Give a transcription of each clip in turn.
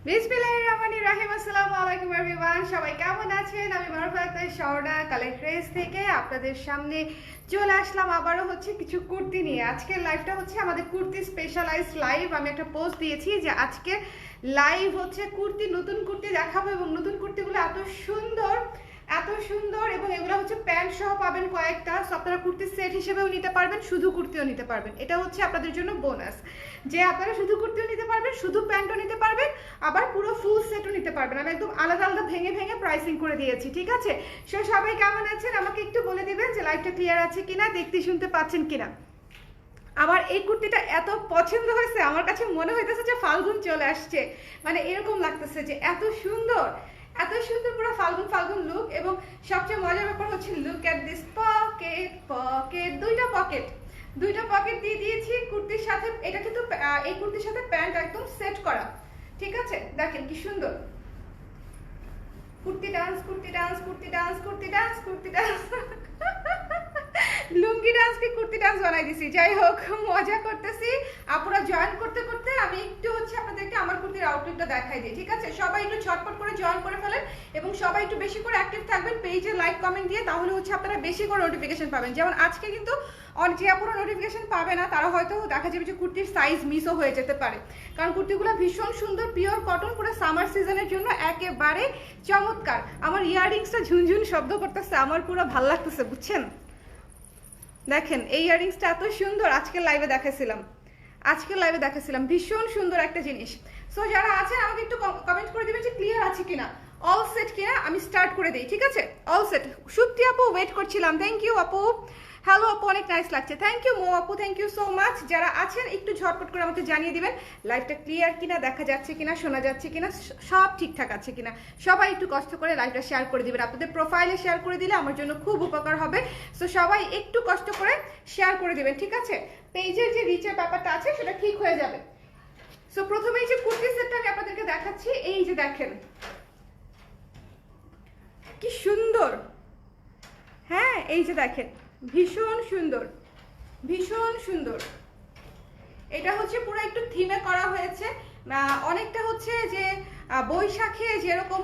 বিসমিল্লাহিররহমানিররহিম। আসসালামু আলাইকুম এভরিওয়ান, সবাই কেমন আছেন? আমি মারুফা আক্তার স্বর্ণা কালেক্ট ড্রেস থেকে আপনাদের সামনে চলে আসলাম আবারও কিছু কুর্তি নিয়ে। আজকের লাইভটা আমাদের কুর্তি স্পেশালাইজড লাইভ। আমি একটা পোস্ট দিয়েছি যে আজকে লাইভ কুর্তি, নতুন কুর্তি দেখাবো এবং নতুন কুর্তিগুলো এত সুন্দর এবং এগুলো প্যান্ট সহ পাবেন কয়েকটা। সো আপনারা কুর্তি সেট হিসেবেও নিতে পারবেন, শুধু কুর্তিও নিতে পারবেন। এটা আপনাদের জন্য বোনাস যে আপনারা শুধু কুর্তিও নিতে পারবেন, শুধু প্যান্টও নিতে পারবেন, আবার পুরো ফুল সেটও নিতে পারবেন। আমি একদম আলাদা আলাদা ভেঙে ভেঙে প্রাইসিং করে দিয়েছি, ঠিক আছে? সো সবাই কেমন আছেন আমাকে একটু বলে দিবেন যে লাইভটা ক্লিয়ার আছে কিনা, দেখতে শুনতে পাচ্ছেন কিনা। আমার এই কুর্তিটা এত পছন্দ হয়েছে, আমার কাছে মনে হইতেছে যে ফাল্গুন চলে আসছে, মানে এরকম লাগতেছে যে এত সুন্দর পুরো ফাল্গুন ফাল্গুন লুক। এবং সবচেয়ে মজার ব্যাপার লুক এট দিস পকেট দুইটা পকেট দিয়ে দিয়েছি কুর্তির সাথে। এটা কিন্তু এই কুর্তির সাথে প্যান্ট একদম সেট করা, ঠিক আছে? দেখেন কি সুন্দর কুর্তি ডান্স লুঙ্গি ডান্সকে কুর্তি ডান্স বানাই দিছি। যাই হোক, মজা করতেছি। আপুরা জয়েন করতে করতে আমি একটু আপনাদেরকে আমার কুর্তির আউটলুকটা দেখাই দিই, ঠিক আছে? সবাই একটু ঝটপট করে জয়েন করে ফেলেন এবং সবাই একটু বেশি করে অ্যাক্টিভ থাকবেন পেজে, লাইক কমেন্ট দিয়ে, তাহলে আপনারা বেশি করে নোটিফিকেশন পাবেন। যেমন আজকে কিন্তু যে আপুরা নোটিফিকেশন পাবে না তারা হয়তো দেখা যাবে যে কুর্তির সাইজ মিসও হয়ে যেতে পারে, কারণ কুর্তিগুলো ভীষণ সুন্দর, পিওর কটন, পুরো সামার সিজনের জন্য একেবারে চমৎকার। আমার ইয়াররিংসটা ঝুনঝুন শব্দ করতেছে, আমার পুরো ভালো লাগতেছে, বুঝছেন? দেখেন এই ইয়াররিংসটা এত সুন্দর, আজকের লাইভে দেখাছিলাম ভীষণ সুন্দর একটা জিনিস। সো যারা আছেন আমাকে একটু কমেন্ট করে দিবেন যে ক্লিয়ার আছে কিনা, অল সেট কিনা। আমি স্টার্ট করে দিই, ঠিক আছে? All set. সুপ্তি আপু ওয়েট করছিলাম, থ্যাংক ইউ আপু। হ্যালো আপু, অনেক নাইস লাগছে, থ্যাংক ইউ মো আপু, থ্যাংক ইউ সো মাচ। যারা আছেন একটু ঝটপট করে আমাকে জানিয়ে দিবেন লাইভটা ক্লিয়ার কিনা, দেখা যাচ্ছে কিনা, শোনা যাচ্ছে কিনা, সব ঠিকঠাক আছে কিনা। সবাই একটু কষ্ট করে লাইভটা শেয়ার করে দিবেন, আপনাদের প্রোফাইলে শেয়ার করে দিলে আমার জন্য খুব উপকার হবে। সো সবাই একটু কষ্ট করে শেয়ার করে দিবেন, ঠিক আছে? পেজের যে রিচের ব্যাপারটা আছে সেটা ঠিক হয়ে যাবে। সো প্রথমেই যে কুর্তি সেটটা আমি আপনাদেরকে দেখাচ্ছি, এই যে দেখেন কি সুন্দর। হ্যাঁ, এই যে দেখেন ভীষণ সুন্দর। এটা পুরো একটু থিমে করা হয়েছে। অনেকটা যে বৈশাখে যেরকম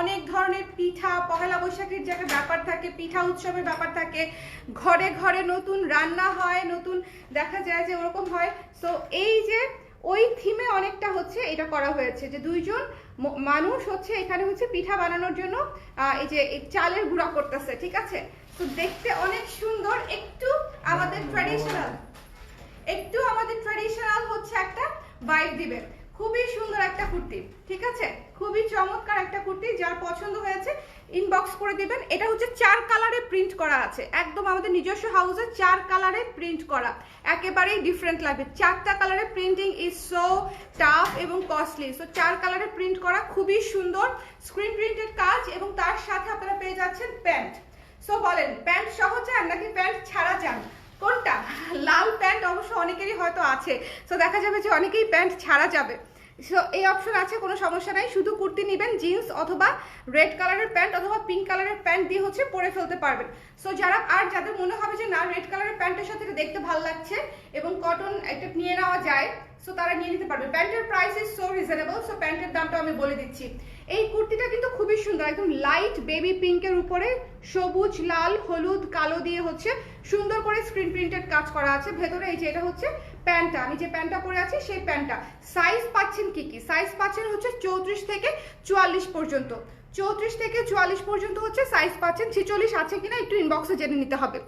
অনেক ধরনের পিঠা, পহেলা বৈশাখের যে একটা ব্যাপার থাকে, পিঠা উৎসবের ব্যাপার থাকে, ঘরে ঘরে নতুন রান্না হয়, নতুন দেখা যায় যে ওরকম হয়। সো এই যে ওই থিমে অনেকটা এটা করা হয়েছে যে দুইজন মানুষ এখানে পিঠা বানানোর জন্য এই যে চালের গুঁড়া করতেছে, ঠিক আছে? তো দেখতে অনেক সুন্দর, একটু আমাদের ট্র্যাডিশনাল একটা ভাইব দিবে। খুবই সুন্দর একটা কুর্তি, ঠিক আছে? খুবই চমৎকার একটা কুর্তি। যার পছন্দ হয়েছে ইনবক্স করে দিবেন। এটা 4 কালারে প্রিন্ট করা আছে, একদম আমাদের নিজস্ব হাউসে 4 কালারে প্রিন্ট করা, একেবারেই ডিফারেন্ট লাগবে। 4টা কালারে প্রিন্টিং ইজ সো টাফ এবং কস্টলি। সো 4 কালারে প্রিন্ট করা, খুবই সুন্দর স্ক্রিন প্রিন্টেড কাজ, এবং তার সাথে আপনারা পেয়ে যাচ্ছেন প্যান্ট। সো বলেন প্যান্ট সহ চান নাকি প্যান্ট ছাড়া চান, কোনটা? লাল প্যান্ট অবশ্য অনেকেরই হয়তো আছে, সো দেখা যাবে যে অনেকেই প্যান্ট ছাড়া যাবে। সো এই অপশন আছে, কোনো সমস্যা নাই। শুধু কুর্তি নেবেন, জিন্স অথবা রেড কালারের প্যান্ট অথবা পিঙ্ক কালারের প্যান্ট দিয়ে পরে ফেলতে পারবেন। সো যাদের মনে হবে যে না রেড কালারের প্যান্টের সাথে দেখতে ভালো লাগছে এবং কটন একটা নিয়ে নেওয়া যায়, সো তারা নিয়ে নিতে পারবে। প্যান্টের price is so reasonable. So প্যান্টের দামটা আমি বলে দিচ্ছি। এই কুর্তিটা কিন্তু খুবই সুন্দর, একদম লাইট বেবি পিঙ্কের উপরে সবুজ, লাল, হলুদ, কালো দিয়ে সুন্দর করে স্ক্রিন প্রিন্টেড কাজ করা আছে। ভেতরে এই যে এটা প্যান্টটা, আমি যে প্যান্টটা পরে আছি সেই প্যান্টটা। সাইজ পাচ্ছেন কি সাইজ পাচ্ছেন 34 থেকে 44 পর্যন্ত। 34 থেকে 44 পর্যন্ত সাইজ পাচ্ছেন। 46 আছে কিনা একটু ইনবক্সে জেনে নিতে হবে।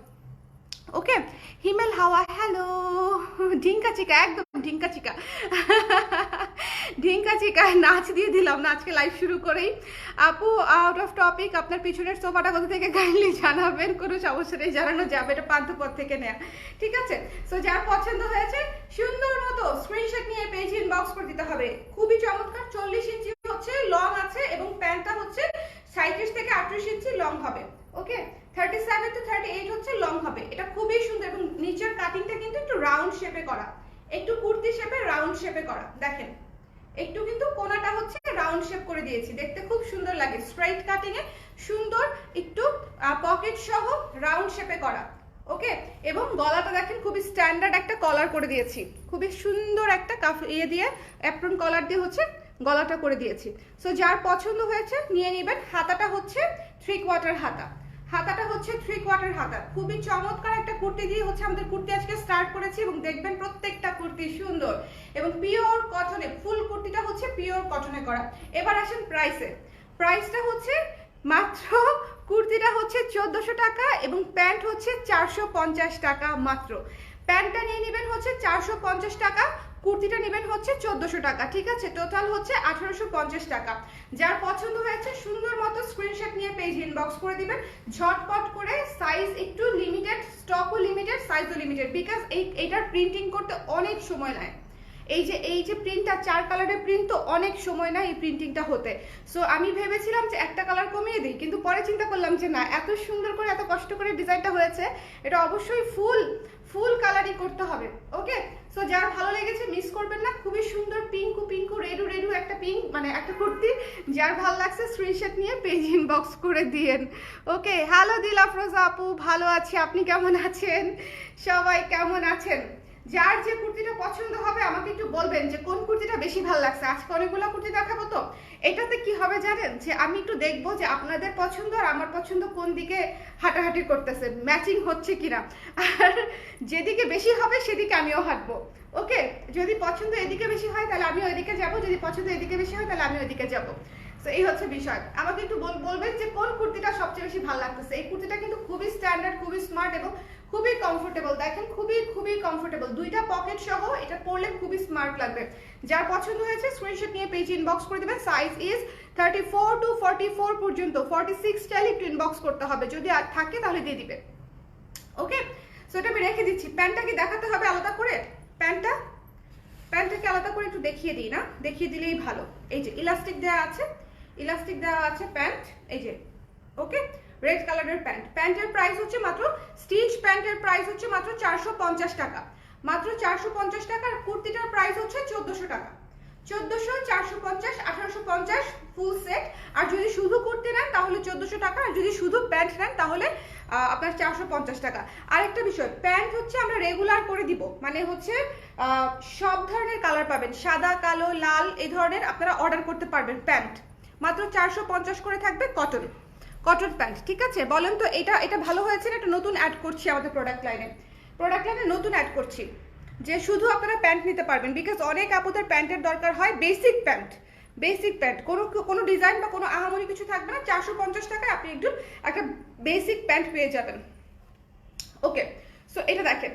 ওকে, হিমেল হাওয়া, হ্যালো। ঢিঙ্কা চিকা, একদম ঢিঙ্কা চিকা নাচ দিয়ে দিলাম না আজকে লাইভ শুরু করেই। আপু আউট অফ টপিক, আপনার পিছনের সোফাটা কোথা থেকে কাইন্ডলি জানাবেন। কোনো সমস্যা নেই, জানানো যাবে, এটা পান্থপথ থেকে নেয়া, ঠিক আছে? সো যার পছন্দ হয়েছে সুন্দর মতো স্ক্রিনশট নিয়ে পেজ ইনবক্স করে দিতে হবে। খুবই চমৎকার। 40 ইঞ্চি লং আছে এবং প্যান্টটা 37 থেকে 38 ইঞ্চি লং হবে। ওকে, 37 to 38 লং হবে। এটা খুবই সুন্দর এবং নিচের কাটিংটা কিন্তু একটু রাউন্ড শেপে করা, একটু কুর্তি শেপে রাউন্ড শেপে করা। দেখেন একটু কিন্তু কোনাটা রাউন্ড শেপ করে দিয়েছি, দেখতে খুব সুন্দর লাগে। স্ট্রাইট কাটিং এ সুন্দর একটু পকেট সহ রাউন্ড শেপে করা। ওকে, এবং গলাটা দেখেন খুবই স্ট্যান্ডার্ড একটা কলার করে দিয়েছি, খুবই সুন্দর একটা দিয়ে অ্যাপ্রন কলার দিয়ে গলাটা করে দিয়েছি। সো যার পছন্দ হয়েছে নিয়ে নেবেন। হাতাটা হচ্ছে 3/4 হাতা, হাতাটা হচ্ছে 3/4 হাতা। খুবই চমৎকার একটা কুর্তি দিয়ে হচ্ছে আমাদের কুর্তি আজকে স্টার্ট করেছি, এবং দেখবেন প্রত্যেকটা কুর্তি সুন্দর এবং পিওর কটনে। ফুল কুর্তিটা হচ্ছে পিওর কটনে করা। এবার আসেন প্রাইসে। প্রাইসটা হচ্ছে মাত্র, কুর্তিটা হচ্ছে 1400 টাকা এবং প্যান্ট হচ্ছে 450 টাকা মাত্র। প্যান্টটা নিয়ে নেবেন হচ্ছে 450 টাকা, কুর্তিটা নেবেন হচ্ছে 1400 টাকা, ঠিক আছে? টোটাল হচ্ছে 1850 টাকা। যার পছন্দ হয়েছে সুন্দর মতো স্ক্রিনশট নিয়ে পেজ ইনবক্স করে দিবেন ঝটপট করে। সাইজ একটু লিমিটেড, স্টকও লিমিটেড, সাইজও লিমিটেড, বিকজ এইটার প্রিন্টিং করতে অনেক সময় নেয়। এই যে প্রিন্টটা 4 কালারের প্রিন্ট, তো অনেক সময় না এই প্রিন্টিংটা হতে। সো আমি ভেবেছিলাম যে একটা কালার কমিয়ে দিই, কিন্তু পরে চিন্তা করলাম যে না, এত সুন্দর করে এত কষ্ট করে ডিজাইনটা হয়েছে, এটা অবশ্যই ফুল কালারই করতে হবে। ওকে, সো যার ভালো লেগেছে মিস করবেন না। খুবই সুন্দর পিঙ্কু রেডু একটা পিঙ্ক, মানে একটা কুর্তি। যার ভালো লাগছে স্ক্রিনশট নিয়ে পেজ ইনবক্স করে দিয়েন। ওকে, হ্যালো দিলাফরোজা আপু, ভালো আছি, আপনি কেমন আছেন? সবাই কেমন আছেন? যার যে কুর্তিটা পছন্দ হবে আমাকে একটু বলবেন যে কোন কুর্তিটা বেশি ভালো লাগছে। আজকে অনেকগুলো কুর্তি দেখাবো, তো এটাতে কি হবে জানেন, যে আমি একটু দেখবো যে আপনাদের পছন্দ আর আমার পছন্দ কোন দিকে হাঁটাহাঁটি করতেছে, ম্যাচিং হচ্ছে কিনা। আর যেদিকে বেশি হবে সেদিকে আমিও হাঁটবো। ওকে, যদি পছন্দ এদিকে বেশি হয় তাহলে আমি ওইদিকে যাবো, যদি পছন্দ এদিকে বেশি হয় তাহলে আমি ওইদিকে যাবো। তো এই হচ্ছে বিষয়। আমাকে একটু বলবেন যে কোন কুর্তিটা সবচেয়ে বেশি ভালো লাগতেছে। এই কুর্তিটা কিন্তু খুবই স্ট্যান্ডার্ড, খুবই স্মার্ট এবং খুবই কমফোর্টেবল। দেখেন খুবই কমফোর্টেবল, দুইটা পকেট সহ, এটা পরলে খুবই স্মার্ট লাগবে। যার পছন্দ হয়েছে স্ক্রিনশট নিয়ে পেজ ইনবক্স করে দিবেন। সাইজ ইজ 34 to 44 পর্যন্ত, 46 চাইলে একটু ইনবক্স করতে হবে, যদি আর থাকে তাহলে দিয়ে দিবে। ওকে, সো এটা আমি রেখে দিচ্ছি। প্যান্টটা কি দেখাতে হবে আলাদা করে? প্যান্টটাকে আলাদা করে একটু দেখিয়ে দিই না, দেখিয়ে দিলেই ভালো। এই যে ইলাস্টিক দেওয়া আছে প্যান্ট, এই যে। ওকে, রেড কালারের প্যান্ট। প্যান্টের প্রাইস হচ্ছে মাত্র, স্টিচ প্যান্টের প্রাইস হচ্ছে মাত্র 450 টাকা, মাত্র 450 টাকা। আর কুর্তিটার প্রাইস হচ্ছে 1400 টাকা। 1400, 450, 1850 ফুল সেট। আর যদি শুধু কুর্তি নেন তাহলে 1400 টাকা, আর যদি শুধু প্যান্ট নেন তাহলে আপনার 450 টাকা। আরেকটা বিষয়, প্যান্ট হচ্ছে আমরা রেগুলার করে দিব, মানে হচ্ছে সব ধরনের কালার পাবেন, সাদা, কালো, লাল, এই ধরনের আপনারা অর্ডার করতে পারবেন। প্যান্ট মাত্র 450 করে থাকবে, কটন প্যান্ট, ঠিক আছে? বলেন তো এটা ভালো হয়েছে না? একটা নতুন অ্যাড করছি আমাদের প্রোডাক্ট লাইনে নতুন অ্যাড করছি, যে শুধু আপনারা প্যান্ট নিতে পারবেন, বিকজ অনেক আপুদের প্যান্টের দরকার হয়, বেসিক প্যান্ট, কোনো ডিজাইন বা কোনো আহামরি কিছু থাকবে না। 450 টাকায় আপনি একটু একটা বেসিক প্যান্ট পেয়ে যাবেন। ওকে, সো এটা দেখেন,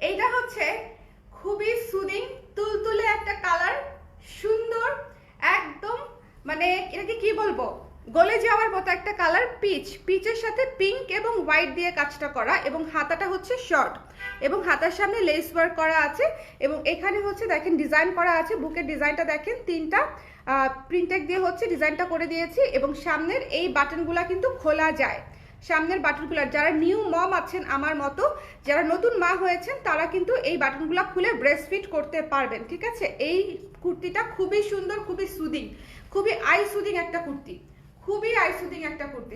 এইটা হচ্ছে খুবই সুদিং তুলতুলে একটা কালার, সুন্দর একদম, মানে এটাকে কি বলবো, গলে যাওয়ার মতো একটা কালার। পিচের সাথে পিঙ্ক এবং হোয়াইট দিয়ে কাজটা করা, এবং হাতাটা হচ্ছে শর্ট, এবং হাতার সামনে লেস ওয়ার্ক করা আছে, এবং এখানে হচ্ছে দেখেন ডিজাইন করা আছে। বুকের ডিজাইনটা দেখেন, 3টা প্রিন্টেক দিয়ে হচ্ছে ডিজাইনটা করে দিয়েছি, এবং সামনের এই বাটনগুলা কিন্তু খোলা যায়। সামনের বাটনগুলো, যারা নিউ মম আছেন আমার মতো, যারা নতুন মা হয়েছেন, তারা কিন্তু এই বাটনগুলো খুলে ব্রেস্ট ফিট করতে পারবেন, ঠিক আছে? এই কুর্তিটা খুবই সুন্দর, খুবই সুদিং, খুবই আই সুদিং একটা কুর্তি,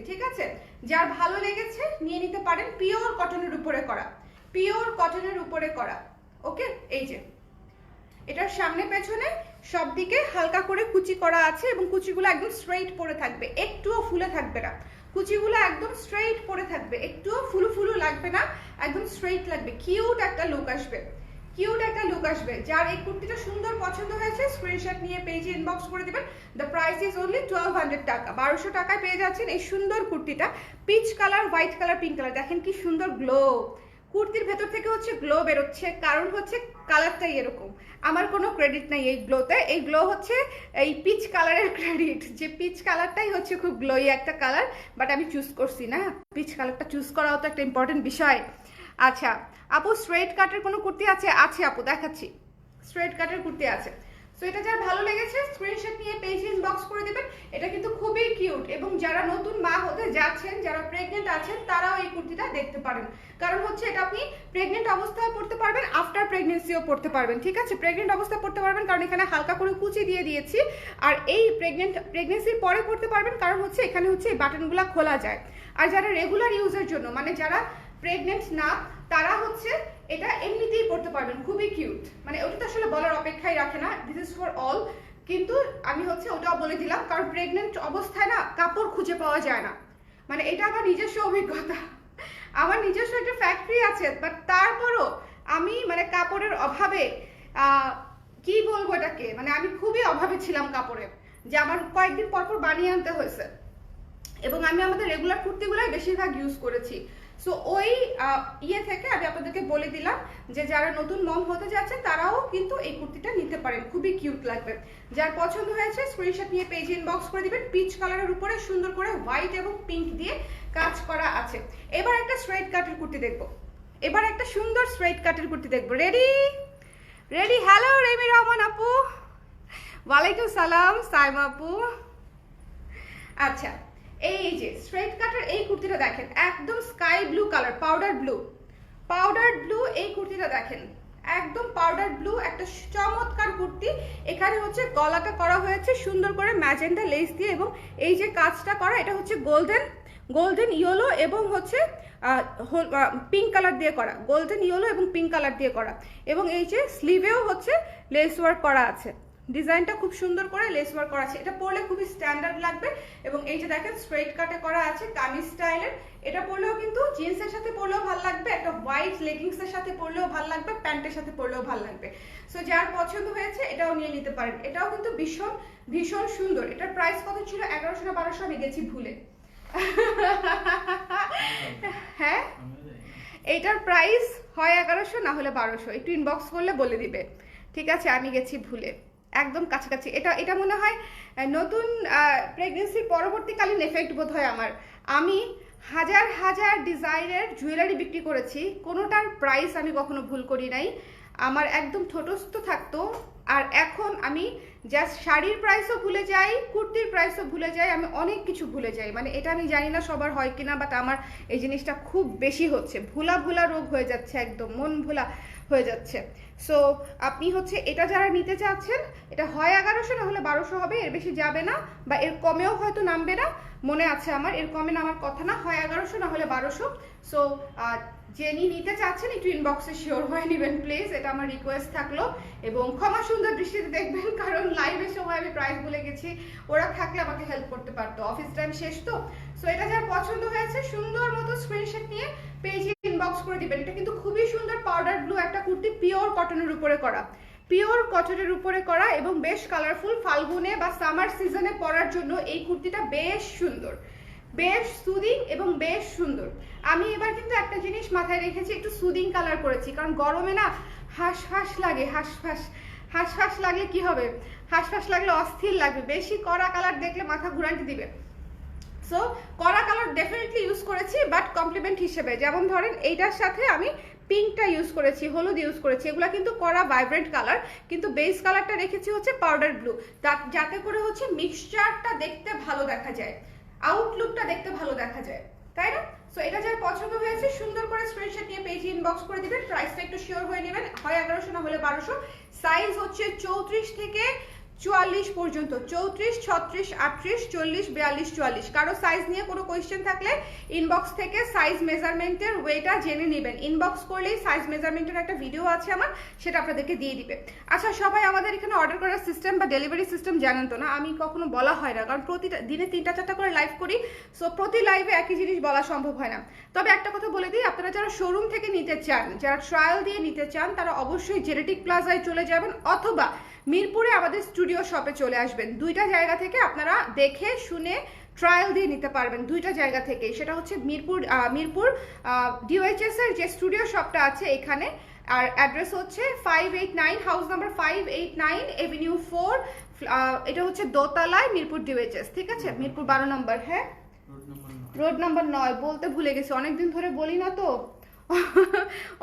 ঠিক আছে? যার ভালো লেগেছে নিয়ে নিতে পারেন। পিওর কটনের উপরে করা, ওকে। এই যে এটার সামনে পেছনে সব দিকে হালকা করে কুচি করা আছে, এবং কুচিগুলো একদম স্ট্রেইট পরে থাকবে, একটুও ফুলে থাকবে না। কুচিগুলো একদম স্ট্রেইট পরে থাকবে, একটুও ফুলু লাগবে না, একদম স্ট্রেইট লাগবে। কিউট একটা লুক আসবে। যার এই কুর্তিটা সুন্দর পছন্দ হয়েছে স্ক্রিনশট নিয়ে পেজে ইনবক্স করে দিবেন। দ্য প্রাইস ইজ অনলি 1200 টাকা, 1200 টাকায় পেয়ে যাচ্ছেন এই সুন্দর কুর্তিটা। Peach colour, white colour, pink colour, দেখেন কি সুন্দর গ্লো। কুর্তির ভেতর থেকে হচ্ছে গ্লো বেরোচ্ছে, কারণ হচ্ছে কালারটাই এরকম। আমার কোনো ক্রেডিট নাই এই গ্লোতে, এই গ্লো হচ্ছে এই পিচ কালারের ক্রেডিট, যে পিচ কালারটাই হচ্ছে খুব গ্লোই একটা কালার, বাট আমি চুজ করছি না। পিচ কালারটা চুজ করাও তো একটা ইম্পর্টেন্ট বিষয়। আচ্ছা আপু, স্ট্রেট কাটের কোনো কুর্তি আছে? আছে আপু, দেখাচ্ছি, স্ট্রেট কাটের কুর্তি আছে। সো এটা যার ভালো লেগেছে স্ক্রিনশট নিয়ে পেজে ইনবক্স করে দিবেন। এটা কিন্তু খুবই কিউট, এবং যারা নতুন মা হতে যাচ্ছেন, যারা প্রেগনেন্ট আছেন, তারাও এই কুর্তিটা দেখতে পারেন। কারণ হচ্ছে এটা আপনি প্রেগনেন্ট অবস্থায় পড়তে পারবেন, আফটার প্রেগনেন্সিও পড়তে পারবেন, ঠিক আছে? প্রেগনেন্ট অবস্থায় পড়তে পারবেন কারণ এখানে হালকা করে কুচি দিয়ে দিয়েছি, আর এই প্রেগনেন্সির পরে পড়তে পারবেন কারণ হচ্ছে এখানে হচ্ছে এই বাটনগুলো খোলা যায়। আর যারা রেগুলার ইউজের জন্য, মানে যারা প্রেগনেন্ট না, তারা হচ্ছে এটা এমনিতেই পড়তে পারবেন, খুবই কিউট। মানে ওটা তো আসলে বলার অপেক্ষাই রাখে না, দিস ইজ ফর অল। কিন্তু আমি হচ্ছে ওটাও বলে দিলাম, কারণ প্রেগনেন্ট অবস্থায় না কাপড় খুঁজে পাওয়া যায় না, মানে এটা আমার নিজস্ব অভিজ্ঞতা। আমার নিজস্ব একটা ফ্যাক্টরি আছে, বাট তারপরও আমি মানে কাপড়ের অভাবে কি বলবো এটাকে, মানে আমি খুবই অভাবে ছিলাম কাপড়ের, যে আমার কয়েকদিন পর পর বানিয়ে আনতে হয়েছে। এবং আমি আমাদের রেগুলার কুর্তিগুলোই বেশিরভাগ ইউজ করেছি। সো ওই ইয়ে থেকে আমি আপনাদেরকে বলে দিলাম যে যারা নতুন মম হতে যাচ্ছে তারাও কিন্তু এই কুর্তিটা নিতে পারেন, খুবই কিউট লাগবে। যার পছন্দ হয়েছে স্ক্রিনশট নিয়ে পেজে ইনবক্স করে দিবেন। পিচ কালারের উপরে সুন্দর করে হোয়াইট এবং পিঙ্ক দিয়ে কাজ করা আছে। এবার একটা স্ট্রেট কাটের কুর্তি দেখবো, এবার একটা সুন্দর স্ট্রেট কাটের কুর্তি দেখবো। Ready ready. Hello Remi Rahman আপু, ওয়ালাইকুম সালাম সাইমা আপু। আচ্ছা, এই যে স্ট্রেট কাটের এই কুর্তিটা দেখেন, একদম sky blue colour, powder blue এই কুর্তিটা দেখেন, একদম পাউডার ব্লু, একটা চমৎকার কুর্তি। এখানে হচ্ছে গলাটা করা হয়েছে সুন্দর করে ম্যাজেন্ডা লেস দিয়ে, এবং এই যে কাজটা করা এটা হচ্ছে গোল্ডেন ইয়েলো এবং হচ্ছে পিঙ্ক কালার দিয়ে করা, গোল্ডেন ইয়েলো এবং পিঙ্ক কালার দিয়ে করা। এবং এই যে স্লিভেও হচ্ছে লেস ওয়ার্ক করা আছে, ডিজাইনটা খুব সুন্দর করে লেস ওয়ার্ক করা আছে। এটা পরলে খুবই স্ট্যান্ডার্ড লাগবে। এবং এই যে দেখেন স্ট্রেট কাটে করা আছে কামিজ স্টাইলের, এটা পরলেও কিন্তু জিন্সের সাথে পরলেও ভালো লাগবে, একটা হোয়াইট লেগিংস এর সাথে পরলেও ভালো লাগবে, প্যান্টের সাথে পরলেও ভালো লাগবে। সো যার পছন্দ হয়েছে এটাও নিয়ে নিতে পারেন। এটাও কিন্তু ভীষণ ভীষণ সুন্দর। এটার প্রাইস কত ছিল? 1100 না 1200, আমি গেছি ভুলে। হ্যাঁ, এইটার প্রাইস হয় 1100 না হলে 1200, একটু ইনবক্স করলে বলে দিবে, ঠিক আছে? আমি গেছি ভুলে, একদম কাছাকাছি। এটা মনে হয় নতুন প্রেগনেন্সির পরবর্তীকালীন এফেক্ট বোধ হয় আমার। আমি হাজার হাজার ডিজাইনের জুয়েলারি বিক্রি করেছি, কোনোটার প্রাইস আমি কখনো ভুল করি নাই, আমার একদম ঠোঁটস্থ থাকতো। আর এখন আমি জাস্ট শাড়ির প্রাইসও ভুলে যাই, কুর্তির প্রাইসও ভুলে যাই, আমি অনেক কিছু ভুলে যাই। মানে এটা আমি জানি না সবার হয় কিনা, বাট আমার এই জিনিসটা খুব বেশি হচ্ছে, ভোলা রোগ হয়ে যাচ্ছে, একদম মন ভোলা হয়ে যাচ্ছে। সো আপনি হচ্ছে এটা যারা নিতে চাচ্ছেন, এটা হয় 1100 না হলে 1200 হবে, এর বেশি যাবে না, বা এর কমেও হয়তো নামবে না, মনে আছে আমার, এর কমে নামার কথা না, হয় 1100 না হলে 1200। সো যিনি নিতে চাচ্ছেন একটু ইনবক্সে শিওর হয়ে নেবেন প্লিজ, এটা আমার রিকোয়েস্ট থাকলো। এবং ক্ষমা সুন্দর দৃষ্টিতে দেখবেন, কারণ লাইভের সময় আমি প্রাইস ভুলে গেছি, ওরা থাকলে আমাকে হেল্প করতে পারতো, অফিস টাইম শেষ তো। সো এটা যার পছন্দ হয়েছে সুন্দর মতো স্ক্রিনশট নিয়ে পেজে ইনবক্স করে দিবেন। এটা কিন্তু খুবই সুন্দর পাউডার ব্লু একটা কুর্তি, পিওর কটনের উপরে করা, পিওর কটনের উপরে করা, এবং বেশ কালারফুল। ফাল্গুনে বা সামার সিজনে পরার জন্য এই কুর্তিটা বেশ সুন্দর, বেশ সুদিং এবং বেশ সুন্দর। আমি এবার কিন্তু একটা জিনিস মাথায় রেখেছি, একটু সুদিং কালার করেছি, কারণ গরমে না হাঁসফাঁস লাগে, হাঁসফাঁস লাগলে কি হবে, হাঁসফাঁস লাগলে অস্থির লাগবে, বেশি কড়া কালার দেখলে মাথা ঘুরাতে দিবে। সো কড়া কালার ডেফিনেটলি ইউজ করেছি, বাট কমপ্লিমেন্ট হিসেবে, যেমন ধরেন এইটার সাথে আমি পিঙ্কটা ইউজ করেছি, হলুদ ইউজ করেছি, এগুলো কিন্তু কড়া ভাইব্রেন্ট কালার, কিন্তু বেস কালারটা রেখেছি হচ্ছে পাউডার ব্লু, যাতে করে হচ্ছে মিক্সচারটা দেখতে ভালো দেখা যায়, আউটলুকটা দেখতে ভালো দেখা যায়, তাই না? সো এটা যার পছন্দ হয়েছে সুন্দর করে স্ক্রিনশট নিয়ে পেজে ইনবক্স করে দিবেন। প্রাইসটা একটু শিওর হয়ে নেবেন, হয় 1100 না হলে 1200। সাইজ হচ্ছে 34 থেকে 44 পর্যন্ত, 34, 36, 38, 40, 42, 44। কারো সাইজ নিয়ে কোনো কোয়েশ্চেন থাকলে ইনবক্স থেকে সাইজ মেজারমেন্টের ওয়েটা জেনে নেবেন। ইনবক্স করলেই সাইজ মেজারমেন্টের একটা ভিডিও আছে আমার, সেটা আপনাদেরকে দিয়ে দিবে। আচ্ছা, সবাই আমাদের এখানে অর্ডার করার সিস্টেম বা ডেলিভারি সিস্টেম জানেন তো না? আমি কখনো বলা হয় না, কারণ দিনে 3টা-4টা করে লাইভ করি, সো প্রতি লাইভে একই জিনিস বলা সম্ভব হয় না। তবে একটা কথা বলে দিই, আপনারা যারা শোরুম থেকে নিতে চান, যারা ট্রায়াল দিয়ে নিতে চান, তারা অবশ্যই জেনেটিক প্লাজায় চলে যাবেন, অথবা মিরপুরে আমাদের স্টুডিও শপে চলে আসবেন। দুইটা জায়গা থেকে আপনারা দেখে শুনে ট্রায়াল দিয়ে নিতে পারবেন, দুইটা জায়গা থেকে। সেটা হচ্ছে মিরপুর ডিওএইচএস এর যে স্টুডিও শপটা আছে এখানে, আর অ্যাড্রেস হচ্ছে 589 হাউস নাম্বার 589 এভিনিউ 4, এটা হচ্ছে দোতলায়, মিরপুর ডিওএইচএস, ঠিক আছে? মিরপুর 12 নম্বর, হ্যাঁ, রোড নাম্বার 9, বলতে ভুলে গেছি, অনেকদিন ধরে বলি না তো,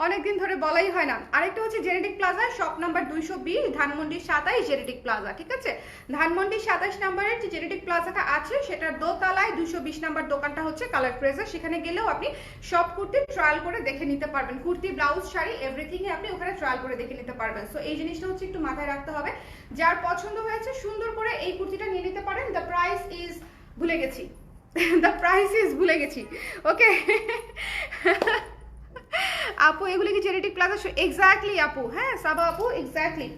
অনেকদিন ধরে বলাই হয় না। আরেকটা হচ্ছে genetic plaza, shop number 220, Dhanmondi 27 genetic plaza, ঠিক আছে? ধানমন্ডি 27 নম্বরের যে জেনেটিক প্লাজাটা আছে সেটার দোতলায় 220 নম্বর দোকানটা হচ্ছে কালার প্রেজার। সেখানে গেলেও আপনি সব কুর্তি ট্রায়াল করে দেখে নিতে পারবেন, কুর্তি, ব্লাউজ, শাড়ি, এভরিথিং আপনি ওখানে ট্রায়াল করে দেখে নিতে পারবেন। সো এই জিনিসটা হচ্ছে একটু মাথায় রাখতে হবে। যার পছন্দ হয়েছে সুন্দর করে এই কুর্তিটা নিয়ে নিতে পারেন। দ্য প্রাইস ইজ ভুলে গেছি, ভুলে গেছি, ওকে? আপু এগুলি কি জেনেটিক প্লাজা? এক্স্যাক্টলি আপু, হ্যাঁ সাবা আপু, এক্স্যাক্টলি।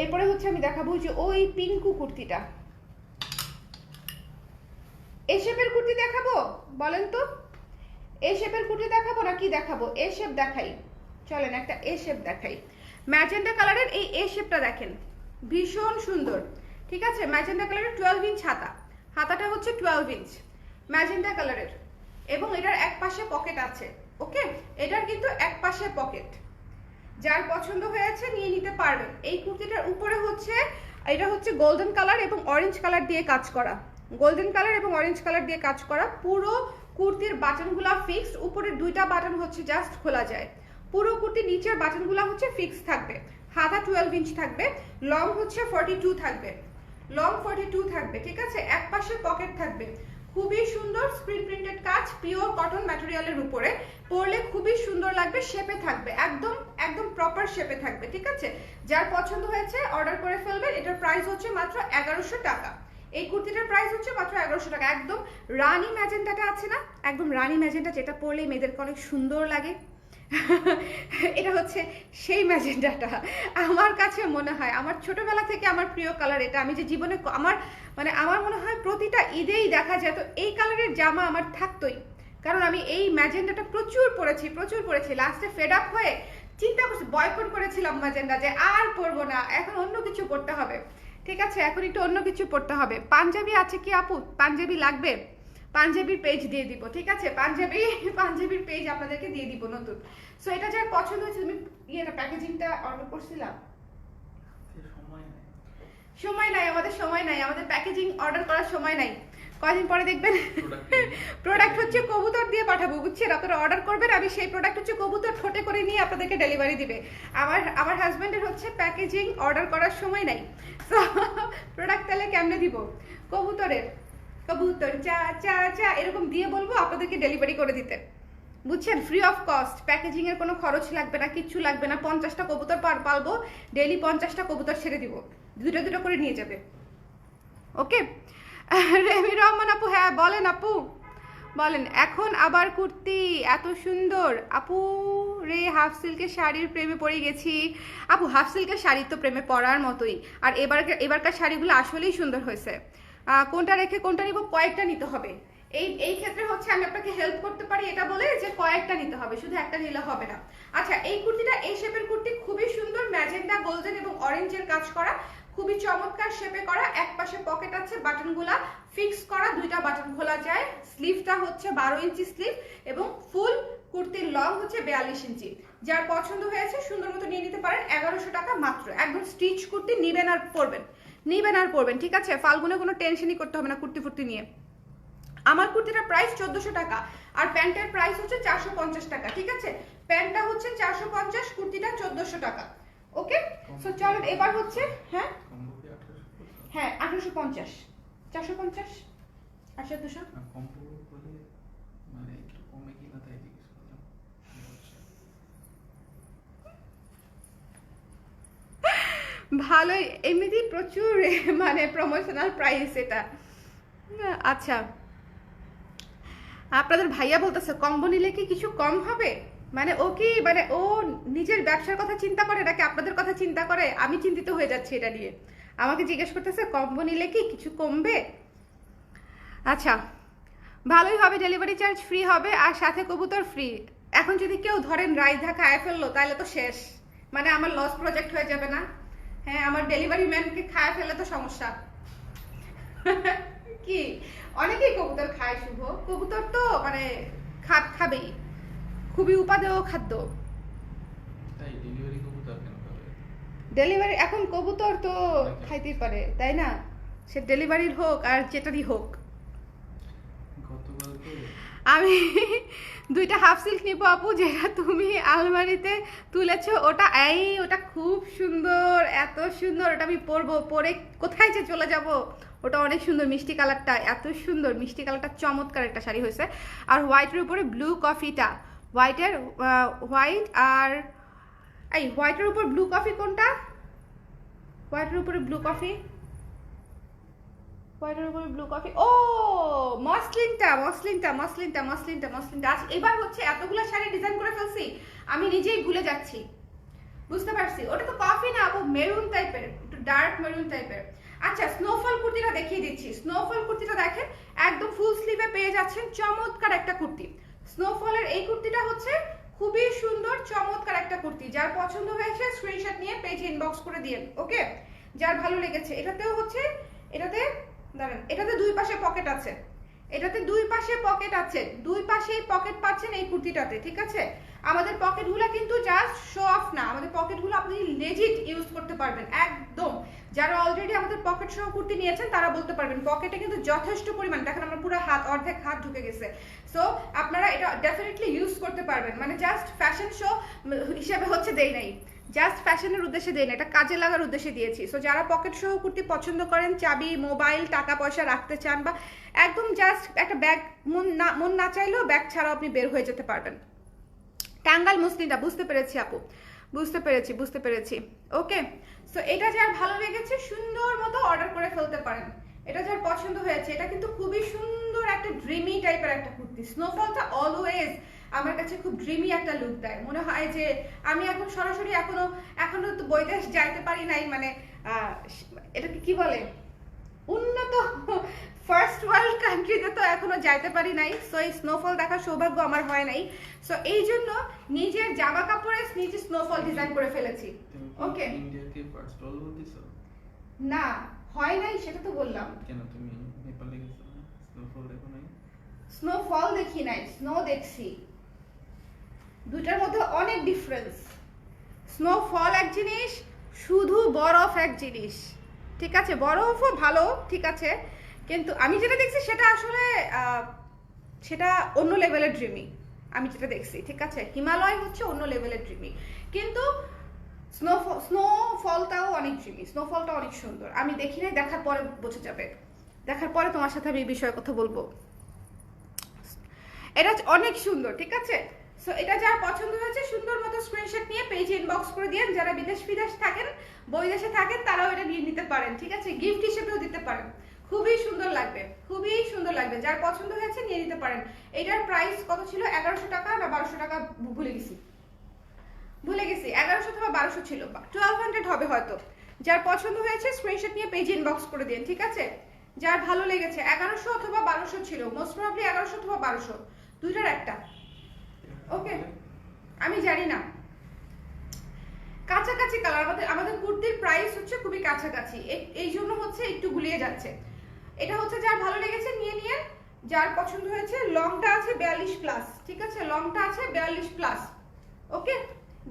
এরপরে হচ্ছে আমি দেখাবো যে ওই পিঙ্কু কুর্তিটা। এই শেপের কুর্তি দেখাবো বলেন তো, এই শেপের কুর্তি দেখাবো না কি দেখাবো? এ শেপ দেখাই, চলেন একটা এ শেপ দেখাই। ম্যাজেন্টা কালারের এই এ শেপটা দেখেন, ভীষণ সুন্দর। ঠিক আছে, ম্যাজেন্টা কালারের 12 ইঞ্চ হাতা, হাতাটা হচ্ছে 12 ইঞ্চ ম্যাজেন্টা কালারের, এবং এটার এক পাশে পকেট আছে। ওকে, এটার কিন্তু এক পাশে পকেট, যার পছন্দ হয়েছে নিয়ে নিতে পারবেন। এই কুর্তিটার উপরে হচ্ছে এটা হচ্ছে গোল্ডেন কালার এবং অরেঞ্জ কালার দিয়ে কাজ করা, গোল্ডেন কালার এবং অরেঞ্জ কালার দিয়ে কাজ করা। পুরো কুর্তির বাটনগুলা ফিক্সড, উপরের দুইটা বাটন হচ্ছে জাস্ট খোলা যায়। পুরো কুর্তির নিচের বাটনগুলা হচ্ছে ফিক্স থাকবে। হাতা 12 ইঞ্চ থাকবে, লং হচ্ছে 42 থাকবে, লং 42 থাকবে। ঠিক আছে, এক পাশে পকেট থাকবে। খুবই সুন্দর স্ক্রিন প্রিন্টেড কাজ, পিওর কটন ম্যাটেরিয়ালের উপরে, পরলে খুবই সুন্দর লাগবে, শেপে থাকবে, একদম একদম প্রপার শেপে থাকবে। ঠিক আছে, যার পছন্দ হয়েছে অর্ডার করে ফেলবেন। এটার প্রাইস হচ্ছে মাত্র 1100 টাকা। এই কুর্তিটার প্রাইস হচ্ছে মাত্র 1100 টাকা। একদম রানী ম্যাজেন্টাটা আছে না, একদম রানী ম্যাজেন্টা, যেটা পরলে মেয়েদেরকে অনেক সুন্দর লাগে, এটা হচ্ছে সেই ম্যাজেন্টাটা। আমার কাছে মনে হয় আমার ছোটবেলা থেকে আমার প্রিয় কালার এটা। আমি যে জীবনে আমার মনে হয় প্রতিটা ঈদেই দেখা যায়, তো এই কালারের জামা আমার থাকতোই, কারণ আমি এই ম্যাজেন্টাটা প্রচুর পরেছি। লাস্টে ফেড আপ হয়ে চিন্তা করছি, বয়কট করেছিলাম ম্যাজেন্টা, যে আর পরবো না, এখন অন্য কিছু পরতে হবে। ঠিক আছে, এখন একটু অন্য কিছু পরতে হবে। পাঞ্জাবি আছে কি আপু? পাঞ্জাবি লাগবে? পাঞ্জাবির পেজ দিয়ে দিব। ঠিক আছে, পাঞ্জাবির পেজ আপনাদেরকে দিয়ে দিব নতুন। সো এটা যার পছন্দ হয়েছে, তুমি ইয়েটা প্যাকেজিংটা অর্ডার করছিলাম, সময় নাই আমাদের, সময় নাই আমাদের, প্যাকেজিং অর্ডার করার সময় নাই। কদিন পরে দেখবেন প্রোডাক্ট হচ্ছে কবুতর দিয়ে পাঠাবো, বুঝছেন? আপনারা অর্ডার করবেন, আমি সেই প্রোডাক্ট হচ্ছে কবুতর ঠোঁটে করে নিয়ে আপনাদেরকে ডেলিভারি দিবে। আমার হাজব্যান্ডের হচ্ছে প্যাকেজিং অর্ডার করার সময় নাই, প্রোডাক্ট তাহলে কেমনে দিব? কবুতরের কবুতর চা চা চা এরকম দিয়ে বলবো আপনাদেরকে ডেলিভারি করে দিতে, বুঝছেন? ফ্রি অফ কস্ট, প্যাকেজিং এর কোনো খরচ লাগবে না, কিচ্ছু লাগবে না। 50টা কবুতর পালবো, ডেইলি 50টা কবুতর ছেড়ে দিব, দুটো করে নিয়ে যাবে। ওকে, রেমি রহমান আপু, হ্যাঁ বলেন আপু, বলেন। এখন আবার কুর্তি এত সুন্দর আপু রে, হাফ সিল্কের শাড়ির প্রেমে পড়ে গেছি। আপু হাফ সিল্কের শাড়ি তো প্রেমে পড়ার মতোই, আর এবারকার শাড়িগুলো আসলেই সুন্দর হয়েছে। কোনটা রেখে কোনটা নিব, কয়েকটা নিতে হবে। এই ক্ষেত্রে হচ্ছে আমি আপনাকে হেল্প করতে পারি এটা বলে যে কয়েকটা নিতে হবে, শুধু একটা নিলে হবে না। আচ্ছা, এই কুর্তিটা, এই শেপের কুর্তি খুবই সুন্দর, ম্যাজেন্টা, গোল্ডেন এবং অরেঞ্জের কাজ করা, খুবই চমৎকার শেপে করা। এক পাশে পকেট আছে, বাটনগুলা ফিক্স করা, দুইটা বাটন খোলা যায়। স্লিভটা হচ্ছে 12 ইঞ্চি স্লিভ, এবং ফুল কুর্তির লং হচ্ছে 42 ইঞ্চি। যার পছন্দ হয়েছে সুন্দর মতো নিয়ে নিতে পারেন। 1100 টাকা মাত্র, একদম স্টিচ কুর্তি, নিবেন আর পরবেন। ঠিক আছে, ফাল্গুনে কোনো টেনশনই করতে হবে না কুর্তি ফুর্তি নিয়ে। আমার কুর্তিটার প্রাইস 1400 টাকা, আর প্যান্টের প্রাইস হচ্ছে 450 টাকা। ঠিক আছে, প্যান্টটা হচ্ছে 450, কুর্তিটা 1400 টাকা। ওকে, সো চলেন এবার হচ্ছে, হ্যাঁ 1850, 450 আর 1400 ভালোই, এমনিতেই প্রচুর প্রমোশনাল প্রাইস এটা। আচ্ছা, আপনাদের ভাইয়া বলতেছে কম্বো নিলে কি কিছু কম হবে? ও কি ও নিজের ব্যবসার কথা চিন্তা করে নাকি আপনাদের কথা চিন্তা করে? আমি চিন্তিত হয়ে যাচ্ছি এটা নিয়ে। আমাকে জিজ্ঞেস করতেছে কম্বো নিলে কি কিছু কমবে। আচ্ছা, ভালোই হবে, ডেলিভারি চার্জ ফ্রি হবে, আর সাথে কবুতর ফ্রি। এখন যদি কেউ ধরেন রাইধা খায় ফেললো, তাহলে তো শেষ, আমার লস প্রজেক্ট হয়ে যাবে না? হ্যাঁ, আমার ডেলিভারি ম্যানকে খায় ফেলে তো সমস্যা। কি অনেকেই কবুতর খায় শুভ, কবুতর তো খাবেই, খুবই উপাদেয় খাদ্য। ডেলিভারি এখন কবুতর তো খাইতেই পারে, তাই না? সে ডেলিভারির হোক আর যেটারই হোক। আমি 2টা হাফ সিল্ক নিবো আপু, যেটা তুমি আলমারিতে তুলেছো, ওটা খুব সুন্দর, এত সুন্দর, ওটা আমি পরবো, পরে কোথায় যে চলে যাব। ওটা অনেক সুন্দর, মিষ্টি কালারটা এত সুন্দর, মিষ্টি কালারটা চমৎকার একটা শাড়ি হয়েছে। আর হোয়াইটের উপরে ব্লু কফিটা, হোয়াইট আর এই হোয়াইটের উপর ব্লু কফি, কোনটা হোয়াইটের উপরে ব্লু কফি? ও মসলিনটা। আচ্ছা, এবার হচ্ছে এতগুলো শাড়ি ডিজাইন করে ফেলছি, আমি নিজেই ভুলে যাচ্ছি। বুঝতে পারছি, ওটা তো কফি না আপু, মেরুন টাইপের, একটু ডার্ক মেরুন টাইপের। আচ্ছা স্নোফল কুর্তিটা দেখিয়ে দিচ্ছি। স্নোফল কুর্তিটা দেখেন, একদম ফুল স্লিভে পেয়ে যাচ্ছেন, চমৎকার একটা কুর্তি। স্নোফলের এই কুর্তিটা হচ্ছে খুবই সুন্দর চমৎকার একটা কুর্তি। যার পছন্দ হয়েছে স্ক্রিনশট নিয়ে পেজে ইনবক্স করে দিয়েন, ওকে? যার ভালো লেগেছে। এটাতেও হচ্ছে, এটাতে দাঁড়ান, এটাতে দুই পাশে পকেট আছে, এটাতে দুই পাশে পকেট আছে, দুই পাশেই পকেট পাচ্ছেন এই কুর্তিটাতে, ঠিক আছে? আমাদের পকেটগুলো কিন্তু জাস্ট শো অফ না, আমাদের পকেটগুলো আপনি লেজিট ইউজ করতে পারবেন একদম। যারা অলরেডি আমাদের পকেট সহ কুর্তি নিয়েছেন তারা বলতে পারবেন পকেটে কিন্তু যথেষ্ট পরিমাণ, দেখেন আমার পুরো হাত, অর্ধেক হাত ঢুকে গেছে। সো আপনারা এটা ডেফিনেটলি ইউজ করতে পারবেন, মানে জাস্ট ফ্যাশন শো হিসেবে হচ্ছে দেই নাই, জাস্ট ফ্যাশনের উদ্দেশ্যে দেই না, এটা কাজে লাগার উদ্দেশ্যে দিয়েছি। সো যারা পকেট সহ কুর্তি পছন্দ করেন, চাবি, মোবাইল, টাকা পয়সা রাখতে চান, বা একদম জাস্ট একটা ব্যাগ, মন না চাইলেও ব্যাগ ছাড়াও আপনি বের হয়ে যেতে পারবেন। টাঙ্গাল মুসলিমটা, বুঝতে পেরেছি আপু, বুঝতে পেরেছি। ওকে, সো এটা যার ভালো লেগেছে সুন্দর মতো অর্ডার করে ফেলতে পারেন। এটা যার পছন্দ হয়েছে, এটা কিন্তু খুবই সুন্দর একটা ড্রিমি টাইপের একটা কুর্তি। স্নোফলটা অলওয়েজ আমার কাছে খুব ড্রিমি একটা লুক দেয়, মনে হয় যে আমি এখন সরাসরি এখনো তো বৈদেশ যাইতে পারি নাই, মানে এটাকে কি বলে, উন্নত ফার্স্ট ওয়ার্ল্ড কান্ট্রিতে তো এখনো যাইতে পারি নাই। সো এই স্নোফল দেখার সৌভাগ্য আমার হয় নাই। সো এই জন্য নিজের জামা কাপড়ে নিজে স্নোফল ডিজাইন করে ফেলেছি। ওকে, ইন্ডিয়াকে ফার্স্ট ওয়ার্ল্ড বলতেছো? না হয় নাই, সেটা তো বললাম। কেন তুমি নেপালে গেছো না? স্নোফল দেখো নাই? স্নোফল দেখি নাই, স্নো দেখছি। দুটার মধ্যে অনেক ডিফারেন্স। স্নোফল এক জিনিস, শুধু বরফ এক জিনিস, ঠিক আছে? বরফও ভালো, ঠিক আছে, কিন্তু আমি যেটা দেখছি সেটা আসলে সেটা অন্য লেভেলের ড্রিমি। আমি যেটা দেখছি, ঠিক আছে, হিমালয় হচ্ছে অন্য লেভেলের ড্রিমি, কিন্তু স্নোফলটাও অনেক ড্রিমি, স্নোফলটা অনেক সুন্দর। আমি দেখি নাই, দেখার পরে বোঝা যাবে, দেখার পরে তোমার সাথে আমি এই বিষয়ে কথা বলবো। এটা অনেক সুন্দর, ঠিক আছে? সো এটা যার পছন্দ হয়েছে সুন্দর মতো স্ক্রিনশট নিয়ে পেজে ইনবক্স করে দিয়েন। যারা বিদেশ থাকেন, বৈদেশে থাকেন, তারাও এটা নিয়ে নিতে পারেন, ঠিক আছে? গিফট হিসেবেও দিতে পারেন, খুবই সুন্দর লাগবে, খুবই সুন্দর লাগবে। যার পছন্দ হয়েছে নিয়ে নিতে পারেন। এটার প্রাইস কত ছিল? 1100 টাকা না 1200 টাকা, ভুলে গেছি 1100 অথবা 1200 ছিল, 1200 হবে হয়তো। যার পছন্দ হয়েছে স্ক্রিনশট নিয়ে পেজে ইনবক্স করে দিন, ঠিক আছে? যার ভালো লেগেছে 1100 অথবা 1200 ছিল, মোস্ট প্রবাবলি 1100 অথবা 1200, দুইটার একটা। ওকে, আমি জানি না, কাছাকাছি কালার। আমাদের কুর্তির প্রাইস হচ্ছে খুবই কাছাকাছি, এই জন্য হচ্ছে একটু গুলিয়ে যাচ্ছে। এটা হচ্ছে যার ভালো লেগেছে নিয়ে নিয়ে। যার পছন্দ হয়েছে, লংটা আছে 42 প্লাস, ঠিক আছে? লংটা আছে 42 প্লাস, ওকে?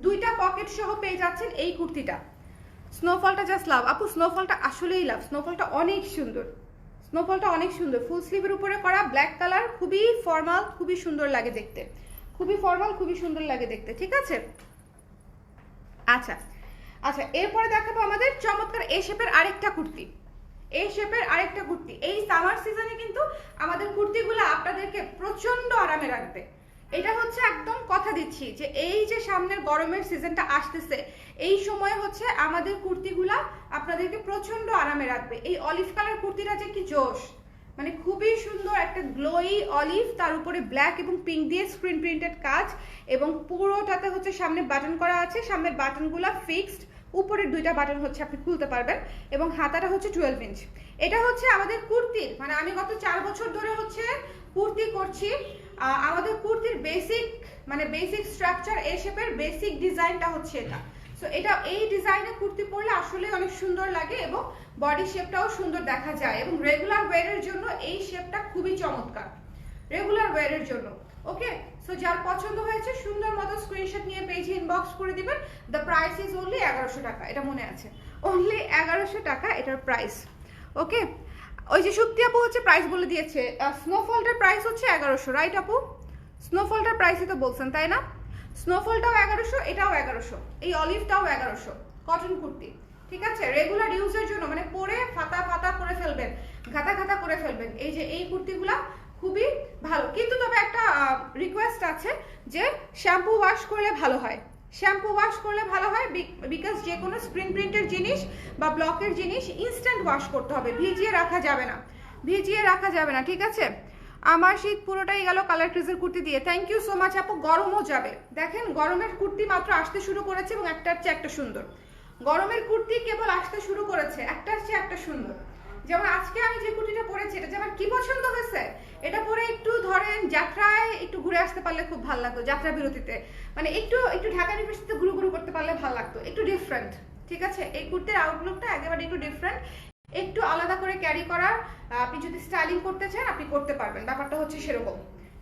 দুইটা পকেট সহ পেয়ে যাচ্ছেন এই কুর্তিটা। স্নোফলটা জাস্ট লাভ আপু, স্নোফলটা আসলেই লাভ, স্নোফলটা অনেক সুন্দর, স্নোফলটা অনেক সুন্দর। ফুল স্লিভের উপরে করা, ব্ল্যাক কালার, খুবই ফর্মাল, খুবই সুন্দর লাগে দেখতে, খুবই ফর্মাল, খুবই সুন্দর লাগে দেখতে, ঠিক আছে? আচ্ছা, এরপরে দেখাবো আমাদের চমৎকার এ শেপের আরেকটা কুর্তি। এই শেপের আরেকটা কুর্তি, এই সামার সিজনে কিন্তু আমাদের কুর্তিগুলো আপনাদেরকে প্রচন্ড আরামে রাখবে। এটা হচ্ছে একদম কথা দিচ্ছি যে এই যে সামনের গরমের সিজনটা আসতেছে, এই সময় হচ্ছে আমাদের কুর্তিগুলা আপনাদেরকে প্রচন্ড আরামে রাখবে। এই অলিভ কালার কুর্তিটা যে কি জোশ, মানে খুবই সুন্দর একটা গ্লোই অলিভ, তার উপরে ব্ল্যাক এবং পিঙ্ক দিয়ে স্ক্রিন প্রিন্টেড কাজ, এবং পুরোটাতে হচ্ছে সামনে বাটন করা আছে, সামনের বাটনগুলো ফিক্সড, উপরের দুইটা বাটন হচ্ছে আপনি খুলতে পারবেন, এবং হাতাটা হচ্ছে 12 ইঞ্চ। এটা হচ্ছে আমাদের কুর্তির, মানে আমি গত 4 বছর ধরে হচ্ছে কুর্তি করছি, আমাদের কুর্তির বেসিক স্ট্রাকচার এ শেপের বেসিক ডিজাইনটা হচ্ছে এটা। সো এটা এই ডিজাইনে কুর্তি পরলে আসলে অনেক সুন্দর লাগে, এবং বডি শেপটাও সুন্দর দেখা যায়, এবং রেগুলার ওয়্যারের জন্য এই শেপটা খুবই চমৎকার, রেগুলার ওয়্যারের জন্য। ওকে, সো যার পছন্দ হয়েছে সুন্দর মতো স্ক্রিনশট নিয়ে পেজে ইনবক্স করে দিবেন। দ্য প্রাইস ইজ অনলি 1100 টাকা, এটা মনে আছে, অনলি 1100 টাকা এটার প্রাইস। ওকে, ওই যে সুপ্তি আপু হচ্ছে প্রাইস বলে দিয়েছে, স্নোফলটার প্রাইস হচ্ছে 1100, রাইট আপু? স্নোফলটার প্রাইসই তো বলছেন, তাই না? স্নোফলটাও 1100, এটাও 1100, এই অলিভটাও 1100, কটন কুর্তি, ঠিক আছে? রেগুলার ইউজের জন্য, মানে পরে ফাতা করে ফেলবেন, ঘাতা করে ফেলবেন। এই যে এই কুর্তিগুলা খুবই ভালো, কিন্তু তবে একটা রিকোয়েস্ট আছে যে শ্যাম্পু ওয়াশ করলে ভালো হয়, শ্যাম্পু ওয়াশ করলে ভালো হয়, বিকজ যে কোনো স্ক্রিন প্রিন্টের জিনিস বা ব্লকের জিনিস ইনস্ট্যান্ট ওয়াশ করতে হবে, ভিজিয়ে রাখা যাবে না, ঠিক আছে? আমার শীত পুরোটাই গেল কালার ক্রিজের কুর্তি দিয়ে। থ্যাংক ইউ সো মাচ আপু। গরমও যাবে, দেখেন গরমের কুর্তি মাত্র আসতে শুরু করেছে এবং একটার চেয়ে একটা সুন্দর। গরমের কুর্তি কেবল আসতে শুরু করেছে, একটার চেয়ে একটা সুন্দর। যেমন আজকে আমি যে কুর্তিটা পরেছি এটা যে আমার কি পছন্দ হয়েছে, এটা পরে একটু ধরেন যাত্রায় একটু ঘুরে আসতে পারলে খুব ভালো লাগতো, যাত্রা বিরতিতে মানে একটু একটু ঢাকা ইউনিভার্সিটিতে ঘুরু ঘুরু করতে পারলে ভালো লাগতো, একটু ডিফারেন্ট। ঠিক আছে, এই কুর্তির আউটলুকটা একেবারে একটু ডিফারেন্ট, একটু আলাদা করে ক্যারি করার, আপনি যদি স্টাইলিং করতে চান আপনি করতে পারবেন, ব্যাপারটা হচ্ছে সেরকম।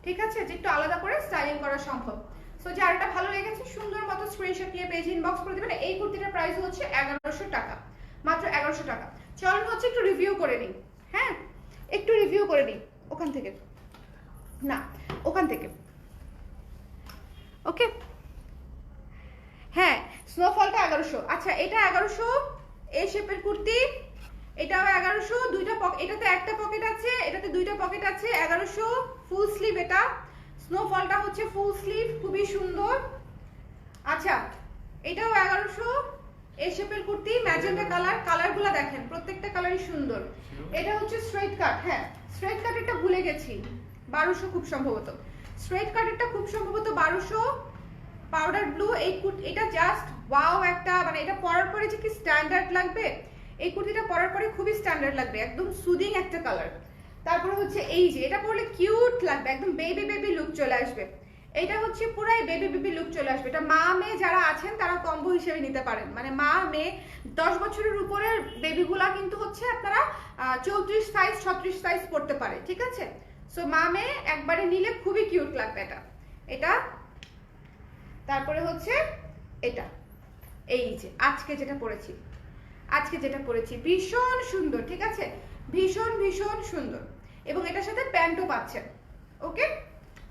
ঠিক আছে, যে একটু আলাদা করে স্টাইলিং করা সম্ভব। সো যার এটা ভালো লেগেছে সুন্দর মতো স্ক্রিনশট নিয়ে পেজ ইনবক্স করে দিবেন। এই কুর্তিটার প্রাইস হচ্ছে 1100 টাকা, মাত্র 1100 টাকা। চলুন হচ্ছে একটু রিভিউ করে নিই। হ্যাঁ, একটু রিভিউ করে নিই ওখান থেকে, না ওখান থেকে। ওকে, হ্যাঁ স্নোফলটা 1100। আচ্ছা এটা 1100 এই শেপের কুর্তি, এটাও 1100, দুইটা পকেট, এটাতে একটা পকেট আছে, এটাতে দুইটা পকেট আছে, 1100 ফুল স্লিভ। এটা স্নোফলটা হচ্ছে ফুল স্লিভ, খুবই সুন্দর। আচ্ছা এটাও 1100 এই শেপের কুর্তি, ম্যাজেন্টা কালার, কালারগুলো দেখেন প্রত্যেকটা কালারই সুন্দর। এটা হচ্ছে স্ট্রেট কাট, হ্যাঁ স্ট্রেট কাটেরটা ভুলে গেছি, 1200 খুব সম্ভবত, স্ট্রেট কাটেরটা খুব সম্ভবত 1200। পাউডার ব্লু, এই এটা জাস্ট ওয়াও একটা, মানে এটা পরার পরে যে কি স্ট্যান্ডার্ড লাগবে, এই কুর্তিটা পরার পরে খুবই স্ট্যান্ডার্ড লাগবে, একদম সুদিং একটা কালার। তারপরে হচ্ছে এই যে এটা পরলে কিউট লাগবে, একদম বেবি বেবি লুক চলে আসবে। এটা হচ্ছে পুরাই বেবি বেবি লুক চলে আসবে। এটা মা মেয়ে যারা আছেন তারা কম্বো হিসেবে নিতে পারেন, মানে মা মেয়ে 10 বছরের উপরের বেবিগুলা কিন্তু হচ্ছে আপনারা 34 সাইজ 36 সাইজ পড়তে পারে। ঠিক আছে, সো মা মেয়ে একবারে নিলে খুবই কিউট লাগবে এটা। এটা তারপরে হচ্ছে এটা, এই যে আজকে যেটা পরেছি, আজকে যেটা পরেছি ভীষণ সুন্দর। ঠিক আছে, ভীষণ ভীষণ সুন্দর। এবং এটার সাথে প্যান্টও পাচ্ছেন। ওকে,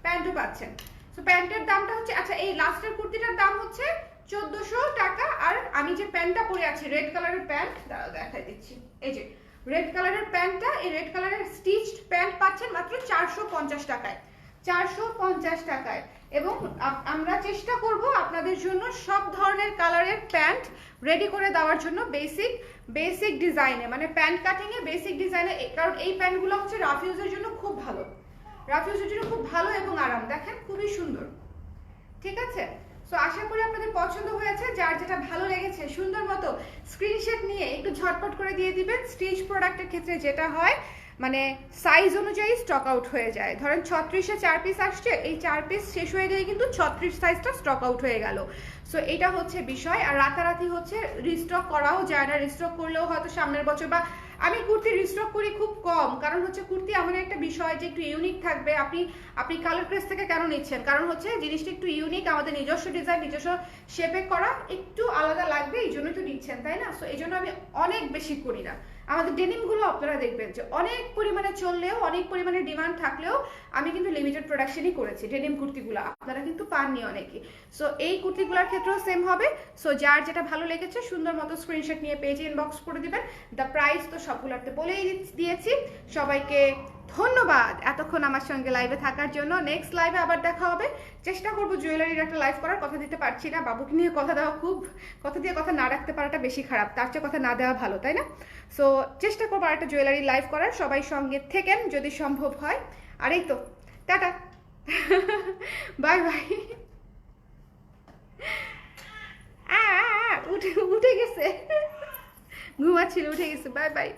প্যান্টও পাচ্ছেন। সো প্যান্টের দামটা হচ্ছে, আচ্ছা এই লাস্টের কুর্তিটার দাম হচ্ছে 1400 টাকা। আর আমি যে প্যান্টটা পরে আছি রেড কালারের প্যান্ট, দাঁড়াও দেখাই দিচ্ছি, এই যে রেড কালারের প্যান্টটা, এই রেড কালারের স্টিচড প্যান্ট পাচ্ছেন মাত্র 450 টাকায়, 450 টাকায়। এবং আমরা চেষ্টা করব আপনাদের জন্য সব ধরনের কালারের প্যান্ট রেডি করে দেওয়ার জন্য, বেসিক ডিজাইনে, মানে প্যান্ট কাটিং এ বেসিক ডিজাইনে, কারণ এই প্যান্টগুলো হচ্ছে রাফ ইউজের জন্য খুব ভালো, রাফ ইউজের জন্য খুব ভালো এবং আরাম, দেখেন খুবই সুন্দর। ঠিক আছে, সো আশা করি আপনাদের পছন্দ হয়েছে। যার যেটা ভালো লেগেছে সুন্দর মতো স্ক্রিনশট নিয়ে একটু ঝটপট করে দিয়ে দিবেন। স্টিচ প্রোডাক্টের ক্ষেত্রে যেটা হয় মানে সাইজ অনুযায়ী স্টক আউট হয়ে যায়, ধরেন 36-এ 4 পিস আসছে, এই 4 পিস শেষ হয়ে গেলে কিন্তু 36 সাইজটা স্টক আউট হয়ে গেল। সো এটা হচ্ছে বিষয়। আর রাতারাতি হচ্ছে রিস্টক করাও যায় না, রিস্টক করলেও হয়তো সামনের বছর, বা আমি কুর্তি রিস্টক করি খুব কম, কারণ হচ্ছে কুর্তি এমন একটা বিষয় যে একটু ইউনিক থাকবে। আপনি কালার প্রেস থেকে কেন নিচ্ছেন, কারণ হচ্ছে জিনিসটা একটু ইউনিক, আমাদের নিজস্ব ডিজাইন নিজস্ব শেপে করা, একটু আলাদা লাগবে এই জন্যই তো নিচ্ছেন, তাই না? সো এই জন্য আমি অনেক বেশি করি না। আমাদের ডেনিমগুলো আপনারা দেখবেন যে অনেক পরিমাণে চললেও, অনেক পরিমাণে ডিমান্ড থাকলেও আমি কিন্তু লিমিটেড প্রোডাকশনই করেছি ডেনিম কুর্তিগুলো, আপনারা কিন্তু পাননি অনেকেই। সো এই কুর্তিগুলোর ক্ষেত্রেও সেম হবে। সো যার যেটা ভালো লেগেছে সুন্দর মতো স্ক্রিনশট নিয়ে পেজে ইনবক্স করে দিবেন। দ্য প্রাইস তো সবগুলোতে বলেই দিয়েছি। সবাইকে ধন্যবাদ এতক্ষণ আমার সঙ্গে লাইভে থাকার জন্য। নেক্সট লাইভে আবার দেখা হবে, চেষ্টা করবো জুয়েলারির একটা লাইভ করার, কথা দিতে পারছি না, বাবুকে নিয়ে কথা দেওয়া, খুব কথা দিয়ে কথা না রাখতে পারাটা বেশি খারাপ, তার চেয়ে কথা না দেওয়া ভালো, তাই না? সো চেষ্টা করবো একটা জুয়েলারি লাইভ করার, সবাই সঙ্গে থেকেন যদি সম্ভব হয়। আর এই তো টাটা, বাই বাই। উঠে গেছে, ঘুমাচ্ছিল, উঠে গেছে, বাই বাই।